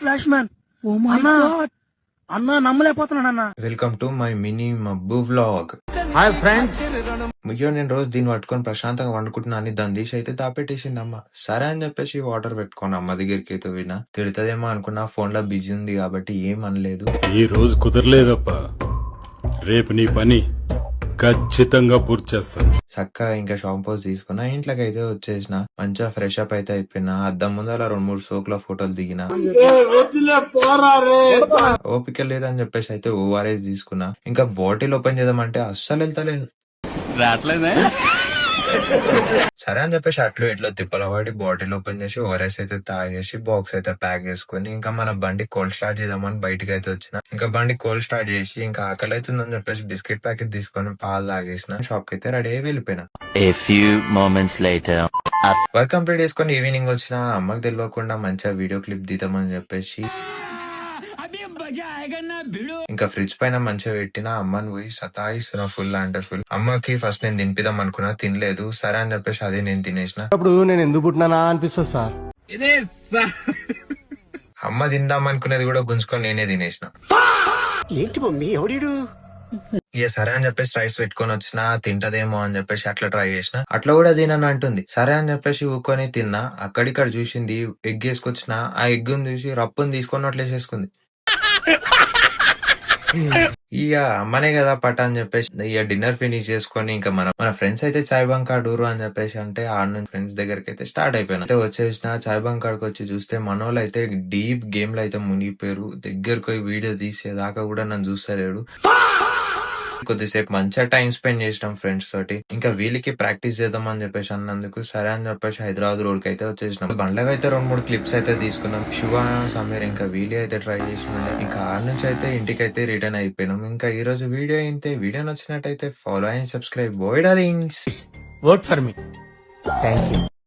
Flash man అన్నా నమ్మలేకపోతున్నాను అన్న. వెల్కమ్ టు మై మినీ మబ్బు వ్లాగ్. Hi friends. ముఖ్యం నేను రోజు దీన్ని పట్టుకొని ప్రశాంతంగా వండుకుంటున్నా అని దాని దీశ అయితే దాపెట్టేసింది అమ్మ. సరే అని చెప్పేసి వాటర్ పెట్టుకొని అమ్మ దగ్గరికి అయితే పోయినా. తిడతదేమో అనుకున్నా, ఫోన్ లో బిజీ ఉంది కాబట్టి ఏం అనలేదు. ఈ రోజు కుదరలేదప్పా, రేపు నీ పని ఖచ్చితంగా పూర్తి చేస్తాను. చక్కగా ఇంకా షాంపూస్ తీసుకున్నా, ఇంట్లోకి అయితే వచ్చేసిన. మంచిగా ఫ్రెష్ అప్ అయితే అయిపోయినా. అద్దం ముందర 2-3 సోకుల ఫోటోలు దిగిన. ఓపిక లేదని చెప్పేసి అయితే ఓఆర్ఎస్ తీసుకున్నా. ఇంకా బాటిల్ ఓపెన్ చేద్దామంటే అస్సలు వెళ్తలేదు. సరే అని చెప్పేసి అట్లు ఇట్లా తిప్పలవాడి బాటిల్ ఓపెన్ చేసి ఓఆర్ఎస్ అయితే తాగేసి బాక్స్ అయితే ప్యాక్ చేసుకుని ఇంకా మన బండి కోల్డ్ స్టార్ట్ చేద్దామని బయటకి అయితే వచ్చిన. ఇంకా బండి కోల్డ్ స్టార్ట్ చేసి ఇంకా ఆకలి అవుతుందని చెప్పేసి బిస్కెట్ ప్యాకెట్ తీసుకొని పాలు తాగేసిన. షాప్ కి అయితే రెడీ అయి వెళ్ళిపోయినా. వర్క్ కంప్లీట్ చేసుకుని ఈవినింగ్ వచ్చిన. అమ్మకి తెలియకుండా మంచిగా వీడియో క్లిప్ తీద్దామని చెప్పేసి ఇంకా ఫ్రిడ్జ్ పైన మంచిగా పెట్టిన. అమ్మని పోయి సతాయిస్తున్నా ఫుల్ అంటే ఫుల్. అమ్మకి ఫస్ట్ నేను తినిపిద్దాం అనుకున్నా, తినలేదు. సరే అని చెప్పేసి అదే నేను తినేసిన. అప్పుడు నేను ఎందుకు పుట్టినా అనిపిస్తుంది సార్. అమ్మ తిందాం అనుకునేది కూడా గుంజుకొని నేనే తినేసిన. ఏంటి మమ్మీ ఎవడు? ఇక సరే అని చెప్పేసి రైస్ పెట్టుకొని వచ్చిన. తింటదేమో అని చెప్పేసి అట్లా ట్రై చేసిన. అట్లా కూడా తినను అంటుంది. సరే అని చెప్పేసి ఊకొని తిన్నా. అక్కడిక్కడ చూసింది, ఎగ్ వేసుకొచ్చిన. ఆ ఎగ్ చూసి రప్పుని తీసుకొని అట్లా వేసేసుకుంది. ఇక అమ్మనే కదా పట్ట అని చెప్పేసి ఇక డిన్నర్ ఫినిష్ చేసుకొని ఇంకా మన ఫ్రెండ్స్ అయితే చాయ్ బంకా డూరు అని చెప్పేసి అంటే ఆడ నుంచి ఫ్రెండ్స్ దగ్గరికి అయితే స్టార్ట్ అయిపోయినా. అయితే వచ్చేసిన చాయ్ బంకాడికి వచ్చి చూస్తే మనోళ్ళు అయితే డీప్ గేమ్ లో అయితే మునిగిపోయారు. దగ్గరకు పోయి వీడియో తీసేదాకా కూడా నన్ను చూస్తలేడు. కొద్దిసేపు మంచిగా టైం స్పెండ్ చేసినాం ఫ్రెండ్స్ తోటి. ఇంకా వీళ్ళకి ప్రాక్టీస్ చేద్దాం అని చెప్పేసి అన్నందుకు సరే అని చెప్పేసి హైదరాబాద్ రోడ్ కి అయితే వచ్చేసినాం. బండ్లకి అయితే 2-3 క్లిప్స్ అయితే తీసుకున్నాం. శివ, సమీర్ ఇంకా వీళ్ళు అయితే ట్రై చేసిన. ఇంకా ఆడ నుంచి అయితే ఇంటికి అయితే రిటర్న్ అయిపోయినాం. ఇంకా ఈ రోజు వీడియో అయితే వీడియో నచ్చినట్టయితే follow and subscribe. Bye darlings. Work for me. Thank you.